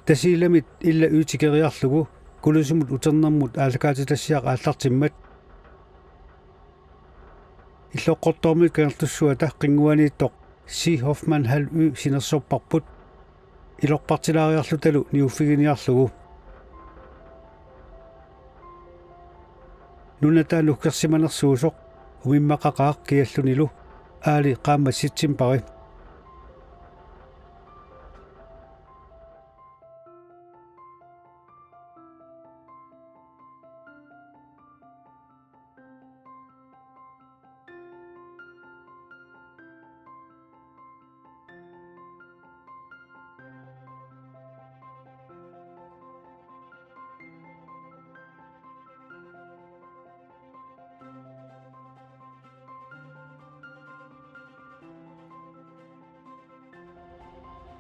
Tasiilamit illa yytikeriarlugu kulusumut uternermut aalakaatitassiaq aallartimmat illoqqortormut kangertussuata qinguaniittoq Si Hoffmann Hall sinersorparput ilorpartilaariarlutalu niuffiginiarlugu nunata nukkersimanersuusoq umimmaqaqaaq kiallunilu aali qaammassitsinpari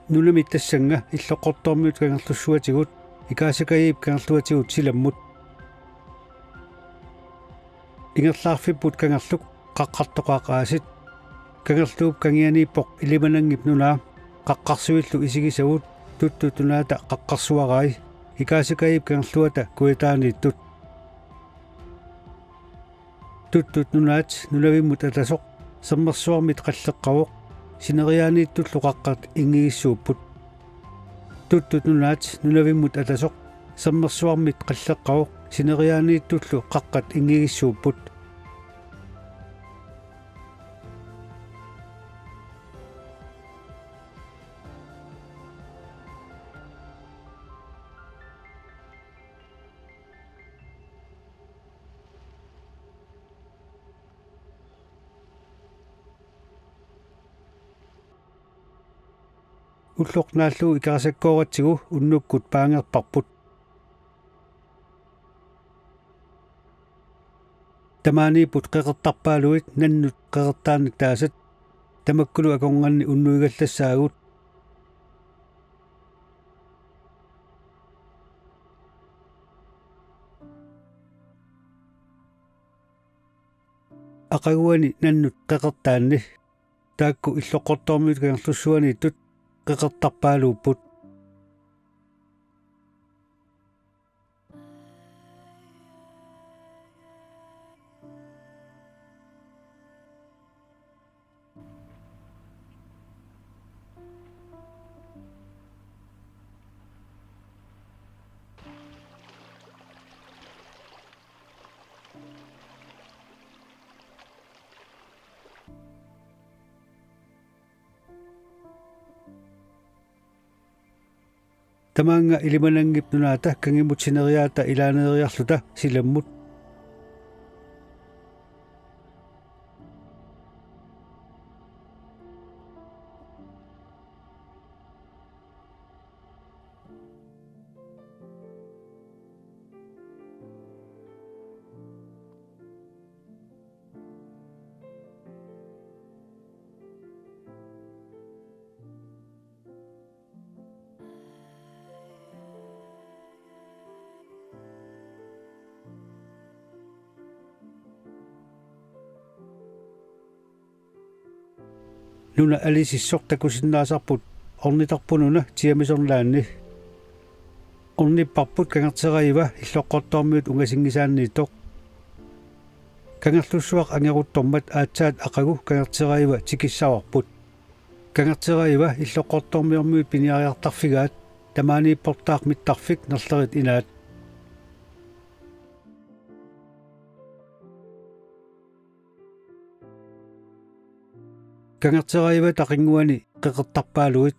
nunamit tassanga illoqqortormut kangerlussuatigut ikaasakayiip kangerluatigut silammut ingerlaarfipput kangerluk qaqqartoqaaqaasit kangerluup kangianiippoq ilimanangip nunaa qaqqarsuillu isigisagut tuttutunaata qaqqarsuarai ikaasakayiip kangerluata kuitaaniittut tuttut nunaat nunavimmut atasoq sammersuarmit qalleqqavoq sineriaaniittut luqaqqat ingigissuupput tuttut nunaat nunavimmut atasoq sammersuarmit qalleqqavoq sineriaaniittullu qaqqat ingigissuupput уллоqnaallu ikarasakkooratigu unnukkut paangerparput tamaaniiput qeqertarpaaluit nannut qeqertaannik taasat tamakkulu akonganni unnuigallassaagut aqaguani nannut qeqertaanni taakku illoqqortormut kangerlussuaniittut qeqertarpaaluupput tamaanga ilimanangip nunaata kangimut sineriaata ilaaneeriarluta silammut nuna alisissortakusinnaasarput ornitarpununa tiamisorlaanni ornipparput kangerteriva illoqqortormiut ungasingisaanniittoq kangerlussuaq angeruttormat aatsaat aqagu kangerteriva tikissaawarput kangerteriva illoqqortormiormiut piniariartarfigaat tamaaniipportaaq mittarfik nerlerit inaat kangerteriva taqinguani qeqertarpaaluit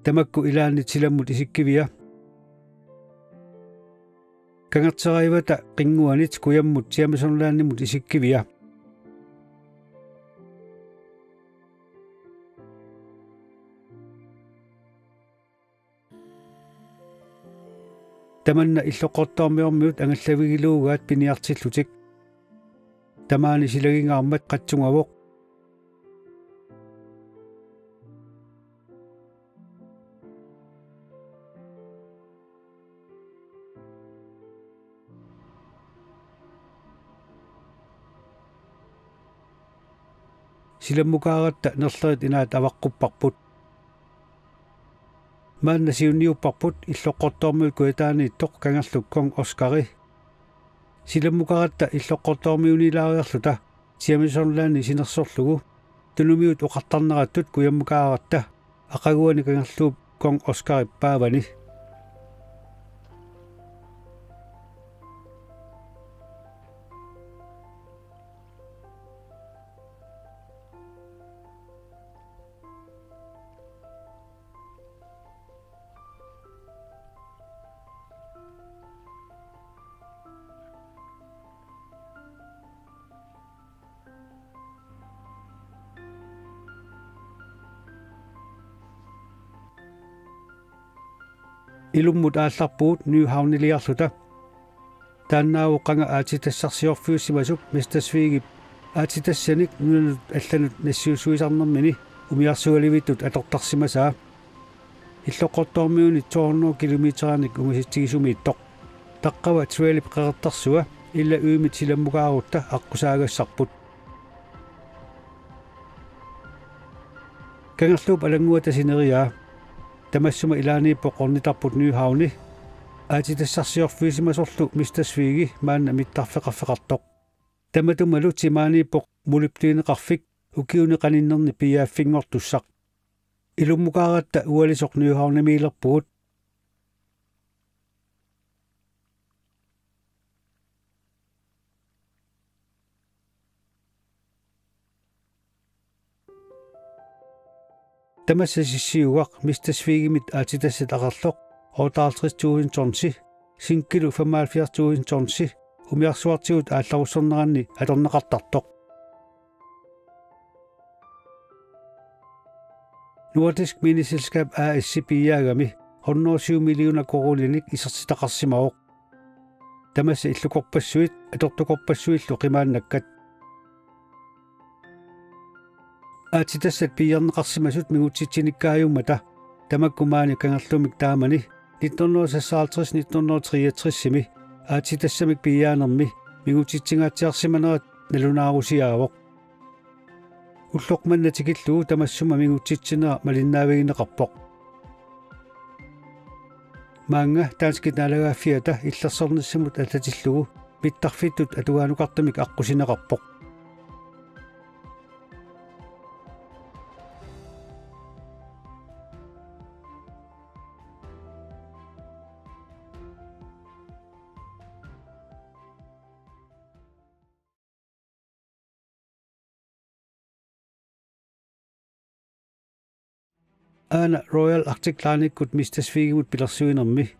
tamakku ilaannit silammut isikkivia kangerteraivata qinguanit kuyammut siamasorlaannimut isikkivia tamanna illoqortaarmiormiut angallavigiluugaat piniartillutik tamaani silagingaarmat qatsungavoq silammukaaratta nerlerit inaat avaqqupparput maanna siunniupparput illoqqortoormiut kuitaaniittoq kangerlukkong Oskari silammukaratta illoqqortoormiunilaariarluta siamisorlaanni sinersorlugu tunumiut oqartarnerattut kuyammukaaratta aqaguani kangerluup kong Oskari paavani ilummut aallarpuut Nyhavniliarluta taannaavuqqanga aatitassarsiorfiussimasuk Mistasviigip aatitassanik nunanut allanut nassiusuisarnermini umiarsualivittut atortarsimasaa illoqqortoormiuni 200 kilometeraanik ungasitsigisumiittoq taqqava trailip qeqertarsua illa uimit silammukaarutta aqqusaaгассарпут kangerluup alanguata sineriaa tamassuma ilaaniippo qornitarput Nyhavni aatitassarsiorfiisimasorlu Mistasviigi maanna mittarfeqarfeqartoq tamatumalu timaaniippo muliptiineqarfik ukiuneqaninnerni piaaffingortussaq ilummukaaratta ualisoq Nyhavnimiilerpuut tamassasissiugaq Mistasviigimit aatitassat aqarloq 58.000 tonsi sinkilu 75.000 tonsi umiarsuartigut aallarusserneranni atorneqartartoq Nordisk Miniselskab AS piaagami 107 millioner korolinik isertitaqarsimaoq tamassa illukorpassuit atortukorpassuillu qimaannakkat aatitassat piiarneqarsimasut migutsitsinikkaayummata tamakkumaani kangerlumik taamani 1953-1963-simi aatitassamik piiaanermi migutsitsigaatiarsimanerat nalunaarusiaavoq ulloqmannatikilluu tamassuma migutsitsinera malinnaavigineqarpoq maanga taanskit naalagaafiata illersornissimut atatillugu mittarfittut atugaanuqartamik aqqusineqarpoq Aana Royal Arctic Lanikkut Mistasviigimut pilersuinermi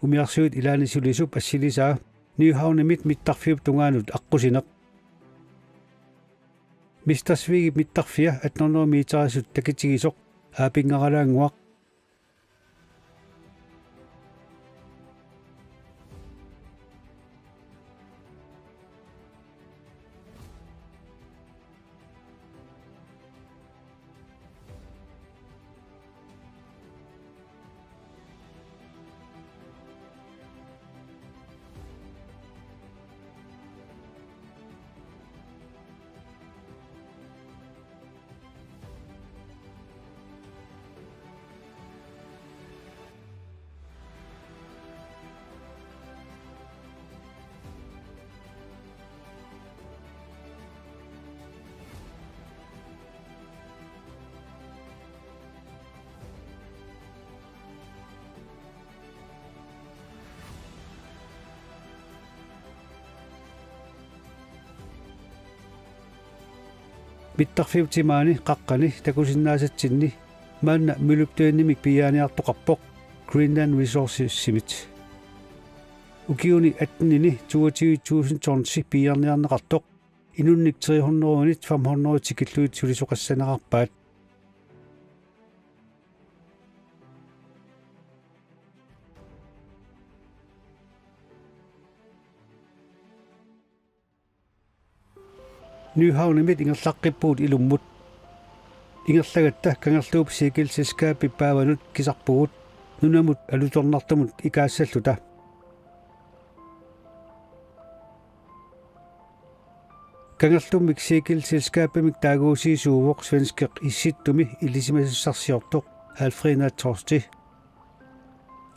umiarsuit ilaanissulisup assilisaa Nyhavnimit mittarfiup tungaanut aqqusineq Mistasviigip mittarfia 800 meterasut takitigisoq aapinngaralanguaq mittarfiutimaani qaqqani takusinnaasatsinni maanna miluptuinnimik piaaniartoqarpoq Greenland Resources simit ukiuni atnini 22.000 tonsi piarniarneqartoq inunnik 300-unit 500 tikilluit sulisoqassanaqarpaat Nyhavnemit ingerlaqqippuut ilummut ingerlagatta kangerluup sikilsiskaappipaavanut kisarpugut nunamut alutornartumut ikaassalluta kangerlummik sikilsiskaappamik taaguusiisuuvoq svenskeq issittumi ilisimasissarsiortoq Alfrina Torsti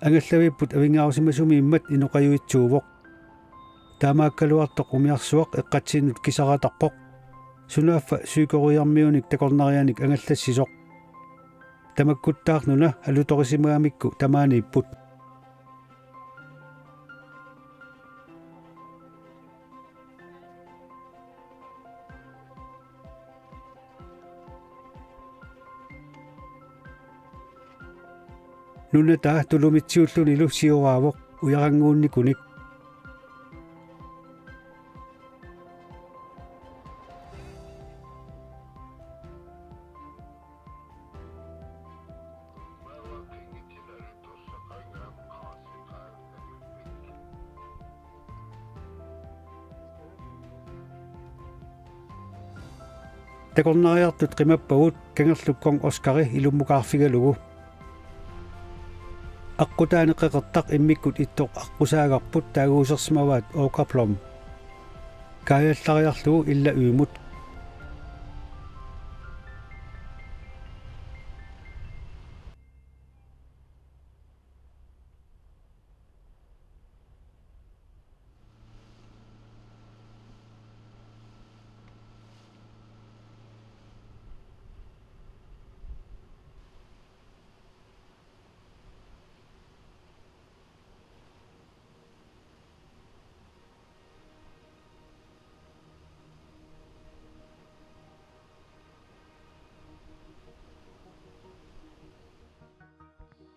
angallavipput avingaarusimasumi immat inoqajuitsuuvoq taamaakkaluartoq umiarsuaq eqqatsinnut kisaratarpoq sunaffa syykoriarmiunik takornarianik angallassisoq tamakkuttaarnuna alutorisimaamikku tamaaniipput nunata tulumitsiullunilu siuraavoq uyaranguunnikunik takornariartut qimappagut kangerlukkong oskari ilummukaarfigalugu aqutaaneqeqertaq immikkut ittoq aqusaagarput taaguusersmavaat ookaplom kaajallariarlugu illa uimut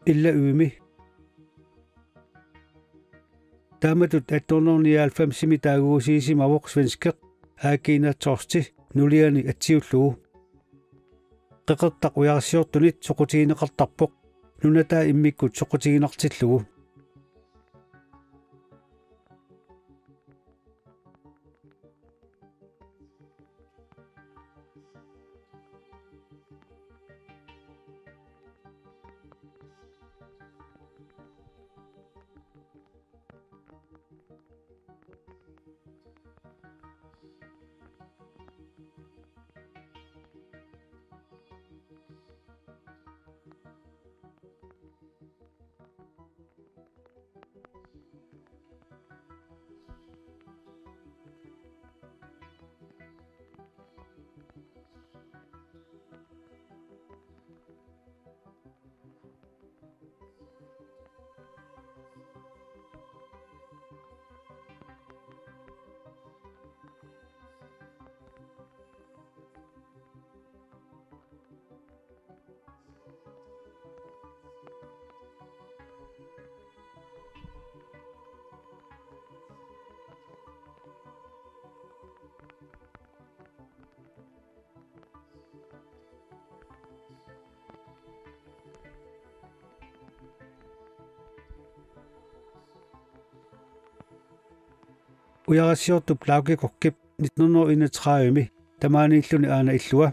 illa uimi taamatut attornorniaalfamsimi taaguusiisimavoq svenskeq Akina Torsti nuliani atsiullugu qeqertaq ujarsiortunit soqutigineqartarpoq nunataa immikkut soqutiginartillugu ujarasiortup laukikokkip 1931 tamaaniilluni aana illua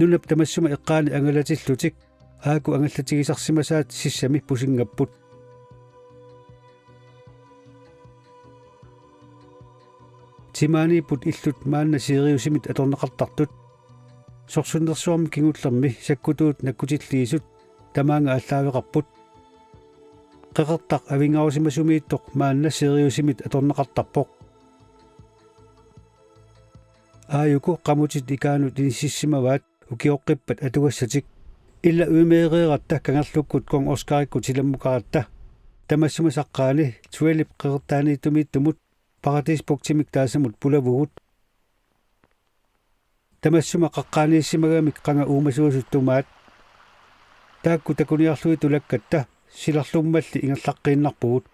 nunap tamassuma iqqaani angalatillutik aaku angallatigisarsimasaat sissami pusingapput timaaniipput illut maanna siiriusimit atorneqartartut sorsunnersuarmi kingullermi sakkutuut nakkutilliisut tamaanga allaaveqarput qeqertaq avingarusimasumiittoq maanna seriusimit atornaqartarpoq aayuku qamutit ikaanut inississimavaat ukioqqippat atugassatik illa uimeereeratta kangerlukkut kong oskarikkut silammukaratta tamassuma saqqaani tuelip qeqertaaniittumiittumut paratispoktimik taasamut pulavugut tamassuma qaqqaaniissimagamik qanga uumasuusuttumaat taakku takuniarlui tulakkatta silarlummalli ingerlaqqinarpugut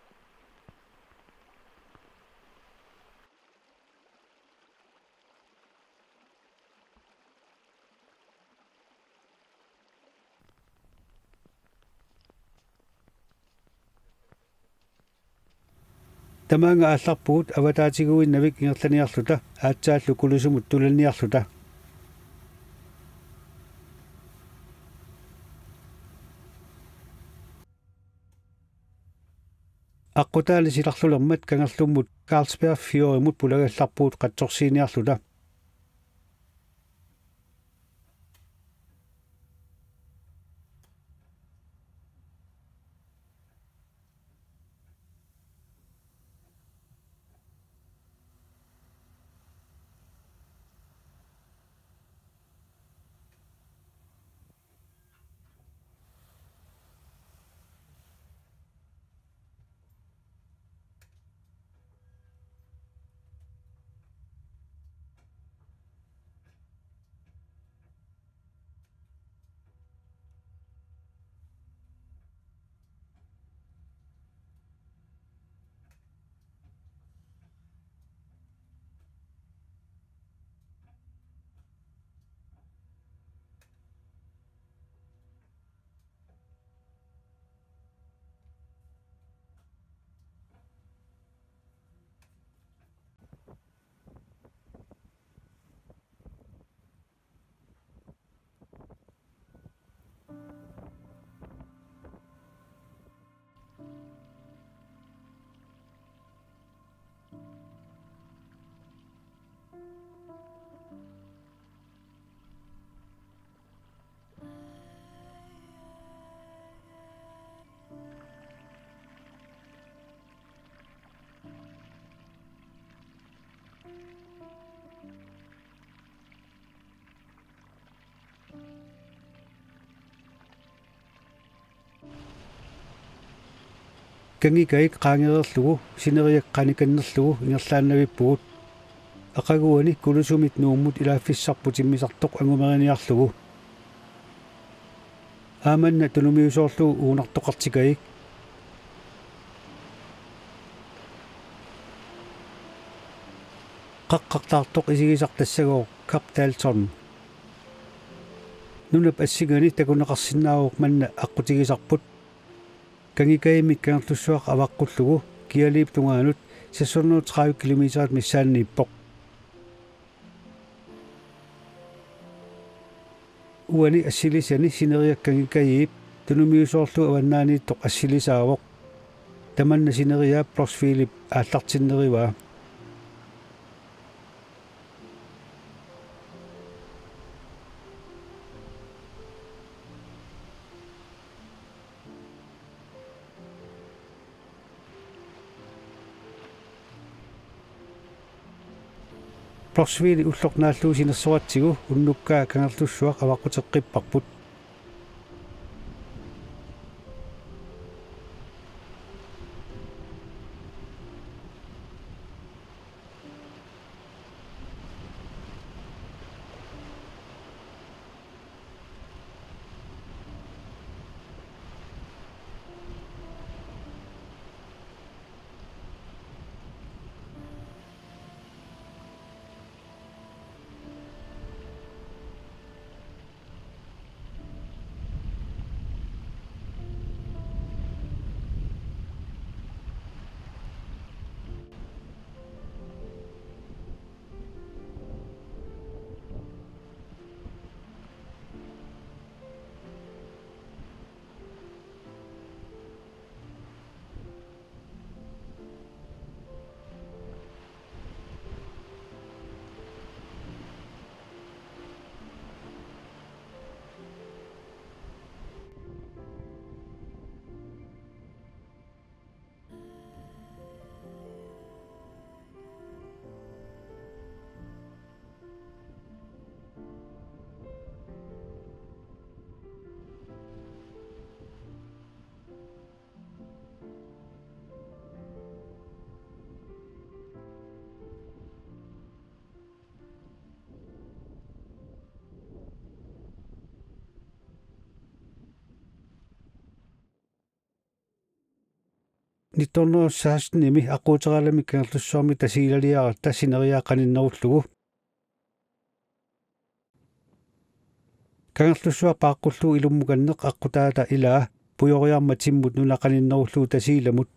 tamaanga алларпугут аватаатигуиннавик ингерланиарлута аатсааллу кулусумут туланниарлута аққутаали силарлулермат кангерлуммут Carlsberg фиоримут пулагалларпуут қатсорсииниарлута кангикаик qaangeerlugu sineriaqqanikannerlugu ingerlaannavippugut aqaguani kulusumit nuummut ilaaffissarput immisartoq angumeriniarlugu aamanna tunumiusoorlugu uunartoqartikaik qaqqartaartoq isigisartassagoo Kaptaltorn nunap assigani takunaqarsinnaaruq manna aqqutigisarput kangikaimik kangertussuaq avaqqullugu kialiip tungaanut 630 kilometeret missaanniippoq uani assilisani sineriak kangikaiip tunumiusoorlu avannaaniittoq assilisaavoq tamanna sineria Prosphilip aallartinnerivaa Prosphili ullornaallu sinersoratsigu unnukkaa kangertussuaq avaqquteqqipparput 1960-ними аққутералами кангерлуссуарми тасигилалиара тассинериааққаниннеруллугу кангерлуссуа пааққуллуу илуммуканнеқ аққутаата илаа пуйориарма тиммут нунаққаниннеруллуу тасииламут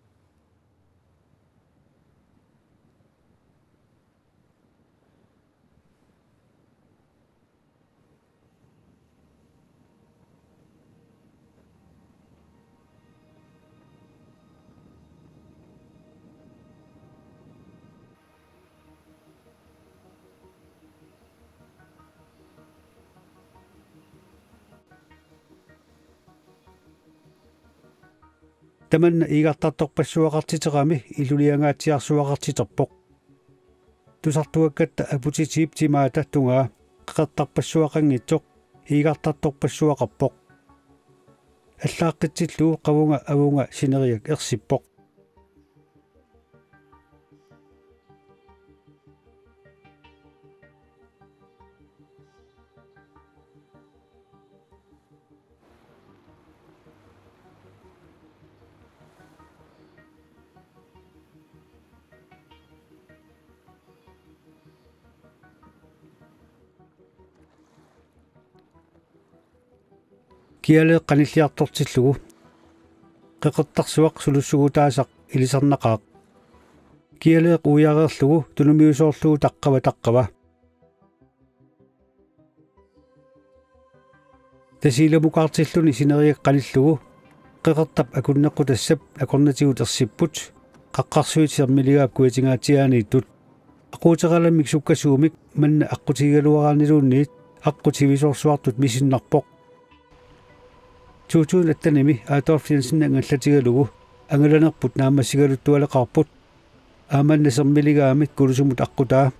таманна игартартарпассуақартитерами илулиангаатсиарсуақартитерпоқ тусартуаккатта апутитиип тимаата тунгаа қеқартарпассуақангитсоқ игартарторпассуақарпоқ аллааққитсиллуу қавунга авунга синериак ерсиппоқ киале каниллиартортиллугу қеқертарсуақ сулуссугутаасақ илисарнақаақ киале уяреерлугу тунумиусоорлугу таққава тасииламукаартиллуни синериак қаниллугу қеқертап акуннеққу тассап акорнатигут ерсиппут қаққарсуитсермилигаап куатингаатсиаанииттут ақуутераламик суккасуумик манна аққутигалуараарнилуунниит аққутивисорсуартут мисиннарпоқ туутуун аттаними Adolf Jensen ангаллатигалугу ангаланерпут наамассигалуттуалеқарпут ааманнасермилигаамик кулусумут аққутаа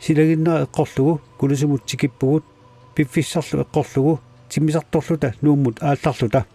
силагиннаа эққорлугу кулусумут тикиппугут пиффиссарлу эққорлугу тиммисарторлута нууммут аалларлута